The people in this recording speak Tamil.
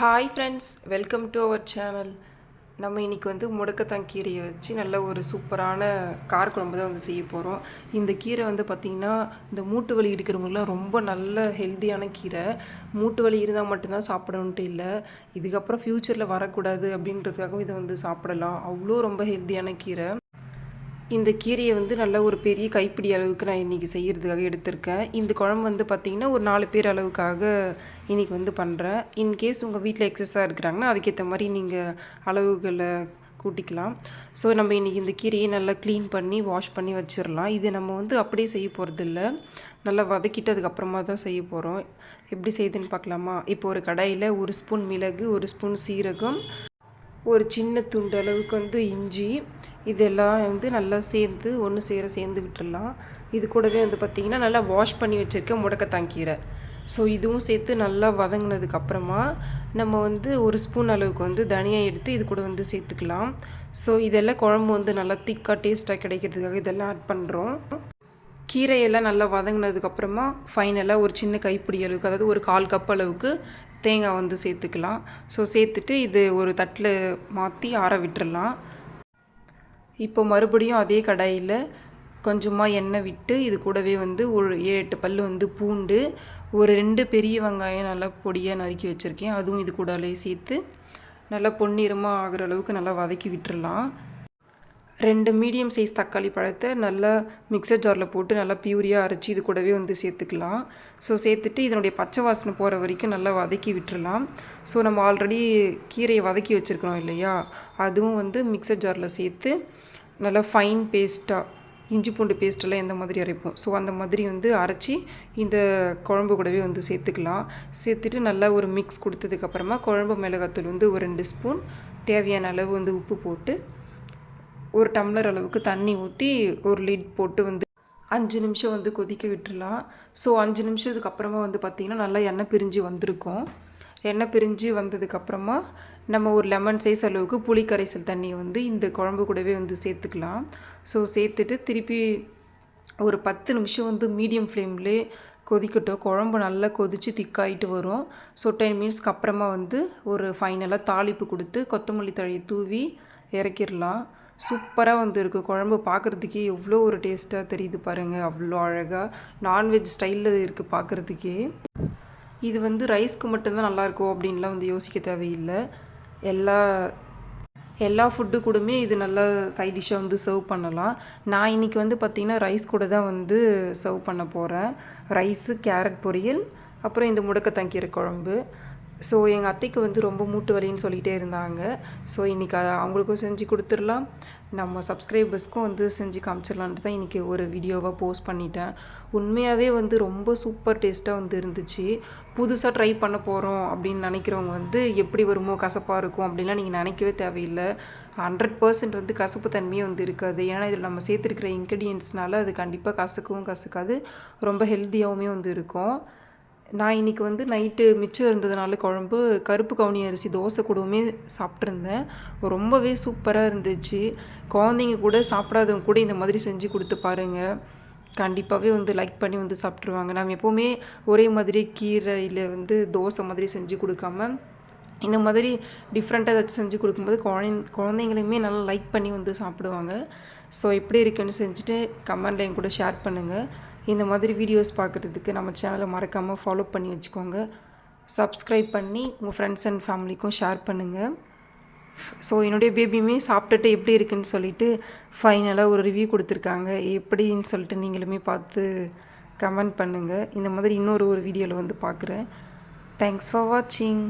Hi friends, welcome to our channel. நம்ம இன்றைக்கி வந்து முடக்கத்தான் கீரையை வச்சு நல்ல ஒரு சூப்பரான காரக்குழம்பு தான் வந்து செய்ய போகிறோம். இந்த கீரை வந்து பார்த்திங்கன்னா இந்த மூட்டு வலி இருக்கிறவங்களாம் ரொம்ப நல்ல ஹெல்த்தியான கீரை. மூட்டு வலி இருந்தால் மட்டும்தான் சாப்பிடணுன்ட்டு இல்லை, இதுக்கப்புறம் ஃப்யூச்சரில் வரக்கூடாது அப்படின்றதுக்காகவும் இதை வந்து சாப்பிடலாம். அவ்வளோ ரொம்ப ஹெல்த்தியான கீரை. இந்த கீரையை வந்து நல்ல ஒரு பெரிய கைப்பிடி அளவுக்கு நான் இன்றைக்கி செய்கிறதுக்காக எடுத்திருக்கேன். இந்த குழம்பு வந்து பார்த்திங்கன்னா ஒரு 4 பேர் அளவுக்காக இன்றைக்கி வந்து பண்ணுறேன். இன்கேஸ் உங்கள் வீட்டில் எக்ஸஸாக இருக்கிறாங்கன்னா அதுக்கேற்ற மாதிரி நீங்கள் அளவுகளை கூட்டிக்கலாம். ஸோ நம்ம இன்றைக்கி இந்த கீரையை நல்லா க்ளீன் பண்ணி வாஷ் பண்ணி வச்சிடலாம். இது நம்ம வந்து அப்படியே செய்ய போகிறதில்ல, நல்லா வதக்கிட்டு அதுக்கப்புறமா தான் செய்ய போகிறோம். எப்படி செய்யுதுன்னு பார்க்கலாமா? இப்போ ஒரு கடாயில் 1 ஸ்பூன் மிளகு, 1 ஸ்பூன் சீரகம், ஒரு சின்ன துண்டு அளவுக்கு வந்து இஞ்சி, இதெல்லாம் வந்து நல்லா ஒன்று சேர்ந்து விட்டுடலாம். இது கூடவே வந்து பார்த்திங்கன்னா நல்லா வாஷ் பண்ணி வச்சுருக்க முடக்கத்தான் கீரை. ஸோ இதுவும் சேர்த்து நல்லா வதங்கினதுக்கப்புறமா நம்ம வந்து 1 ஸ்பூன் அளவுக்கு வந்து தனியாக எடுத்து இது கூட வந்து சேர்த்துக்கலாம். ஸோ இதெல்லாம் குழம்பு வந்து நல்லா திக்காக டேஸ்ட்டாக கிடைக்கிறதுக்காக இதெல்லாம் ஆட் பண்ணுறோம். கீரையெல்லாம் நல்லா வதங்கினதுக்கப்புறமா ஃபைனலாக ஒரு சின்ன கைப்பிடி அளவுக்கு, அதாவது ஒரு 1/4 கப் அளவுக்கு தேங்காய் வந்து சேர்த்துக்கலாம். ஸோ சேர்த்துட்டு இது ஒரு தட்டில் மாற்றி ஆற விட்டுறலாம். இப்போ மறுபடியும் அதே கடாயில் கொஞ்சமாக எண்ணெய் விட்டு இது கூடவே வந்து ஒரு 7-8 பல் வந்து பூண்டு, ஒரு 2 பெரிய வெங்காயம் நல்லா பொடியாக நறுக்கி வச்சுருக்கேன், அதுவும் இது கூடவே சேர்த்து நல்லா பொன்னிறமாக ஆகிற அளவுக்கு நல்லா வதக்கி விட்டுறலாம். 2 மீடியம் சைஸ் தக்காளி பழத்தை நல்லா மிக்சர் ஜாரில் போட்டு நல்லா பியூரியாக அரைச்சி இது கூடவே வந்து சேர்த்துக்கலாம். ஸோ சேர்த்துட்டு இதனுடைய பச்சை வாசனை போகிற வரைக்கும் நல்லா வதக்கி விட்டுறலாம். ஸோ நம்ம ஆல்ரெடி கீரையை வதக்கி வச்சுருக்கிறோம் இல்லையா, அதுவும் வந்து மிக்சர் ஜாரில் சேர்த்து நல்லா ஃபைன் பேஸ்ட்டாக, இஞ்சி பூண்டு பேஸ்ட்டெல்லாம் எந்த மாதிரி அரைப்போம் ஸோ அந்த மாதிரி வந்து அரைச்சி இந்த குழம்பு கூடவே வந்து சேர்த்துக்கலாம். சேர்த்துட்டு நல்லா ஒரு மிக்ஸ் கொடுத்ததுக்கப்புறமா குழம்பு மிளகாத்தூள் வந்து ஒரு 2 ஸ்பூன், தேவையான அளவு வந்து உப்பு போட்டு, ஒரு டம்ளர் அளவுக்கு தண்ணி ஊற்றி ஒரு லிட் போட்டு வந்து 5 நிமிஷம் வந்து கொதிக்க விட்டுடலாம். ஸோ 5 நிமிஷத்துக்கு அப்புறமா வந்து பார்த்திங்கன்னா நல்லா எண்ணெய் பிரிஞ்சு வந்திருக்கும். எண்ணெய் பிரிஞ்சு வந்ததுக்கப்புறமா நம்ம ஒரு லெமன் சைஸ் அளவுக்கு புளி கரைசல் தண்ணியை வந்து இந்த குழம்பு கூடவே வந்து சேர்த்துக்கலாம். ஸோ சேர்த்துட்டு திருப்பி ஒரு 10 நிமிஷம் வந்து மீடியம் ஃப்ளேம்லேயே கொதிக்கட்டும். குழம்பு நல்லா கொதித்து திக்காயிட்டு வரும். ஸோ 10 மினிட்ஸ்க்கு அப்புறமா வந்து ஒரு ஃபைனலாக தாளிப்பு கொடுத்து கொத்தமல்லி தழையை தூவி இறக்கிடலாம். சூப்பராக வந்து இருக்குது குழம்பு. பார்க்குறதுக்கே எவ்வளோ ஒரு டேஸ்ட்டாக தெரியுது பாருங்கள், அவ்வளோ அழகாக நான்வெஜ் ஸ்டைலில் இருக்குது பார்க்குறதுக்கே. இது வந்து ரைஸ்க்கு மட்டும்தான் நல்லாயிருக்கும் அப்படின்லாம் வந்து யோசிக்க தேவையில்லை. எல்லா ஃபுட்டு கூடமே இது நல்லா சைட் டிஷ்ஷாக வந்து சர்வ் பண்ணலாம். நான் இன்றைக்கி வந்து பார்த்திங்கன்னா ரைஸ் கூட தான் வந்து சர்வ் பண்ண போகிறேன். ரைஸு, கேரட் பொரியல், அப்புறம் இந்த முடக்கத்தான் கீரை குழம்பு. ஸோ எங்கள் அத்தைக்கு வந்து ரொம்ப மூட்டு வலின்னு சொல்லிகிட்டே இருந்தாங்க. ஸோ இன்றைக்கி அவங்களுக்கும் செஞ்சு கொடுத்துடலாம், நம்ம சப்ஸ்கிரைபர்ஸ்க்கும் வந்து செஞ்சு காமிச்சிடலான்ட்டு தான் இன்றைக்கி ஒரு வீடியோவாக போஸ்ட் பண்ணிட்டேன். உண்மையாகவே வந்து ரொம்ப சூப்பர் டேஸ்ட்டாக வந்து இருந்துச்சு. புதுசாக ட்ரை பண்ண போகிறோம் அப்படின்னு நினைக்கிறவங்க வந்து எப்படி வருமோ, கசப்பாக இருக்கும் அப்படின்லாம் நீங்கள் நினைக்கவே தேவையில்லை. 100% வந்து கசப்பு தன்மையே வந்து இருக்காது. ஏன்னா இதில் நம்ம சேர்த்துருக்கிற இன்க்ரீடியன்ட்ஸ்னால அது கண்டிப்பாக கசக்காது, ரொம்ப ஹெல்த்தியாகவுமே வந்து இருக்கும். நான் இன்றைக்கி வந்து நைட்டு மிச்சம் இருந்ததுனால குழம்பு கருப்பு கவுனி அரிசி தோசை கூடவுமே சாப்பிட்ருந்தேன். ரொம்பவே சூப்பராக இருந்துச்சு. குழந்தைங்க கூட சாப்பிடாதவங்க கூட இந்த மாதிரி செஞ்சு கொடுத்து பாருங்கள், கண்டிப்பாகவே வந்து லைக் பண்ணி வந்து சாப்பிட்ருவாங்க. நம்ம எப்போவுமே ஒரே மாதிரி கீரையில் வந்து தோசை மாதிரி செஞ்சு கொடுக்காம இந்த மாதிரி டிஃப்ரெண்ட்டாக ஏதாச்சும் செஞ்சு கொடுக்கும்போது குழந்தைங்களுமே நல்லா லைக் பண்ணி வந்து சாப்பிடுவாங்க. ஸோ எப்படி இருக்குன்னு செஞ்சுட்டு கமெண்ட்டில் என் கூட ஷேர் பண்ணுங்கள். இந்த மாதிரி வீடியோஸ் பார்க்குறதுக்கு நம்ம சேனலை மறக்காமல் ஃபாலோ பண்ணி வச்சுக்கோங்க. சப்ஸ்கிரைப் பண்ணி உங்கள் ஃப்ரெண்ட்ஸ் அண்ட் ஃபேமிலிக்கும் ஷேர் பண்ணுங்கள். ஸோ என்னுடைய பேபியுமே சாப்பிட்டுட்டு எப்படி இருக்குன்னு சொல்லிவிட்டு ஃபைனலாக ஒரு ரிவ்யூ கொடுத்துருக்காங்க. எப்படின்னு சொல்லிட்டு நீங்களுமே பார்த்து கமெண்ட் பண்ணுங்கள். இந்த மாதிரி இன்னொரு வீடியோவில் வந்து பார்க்குறேன். தேங்க்ஸ் ஃபார் வாட்சிங்.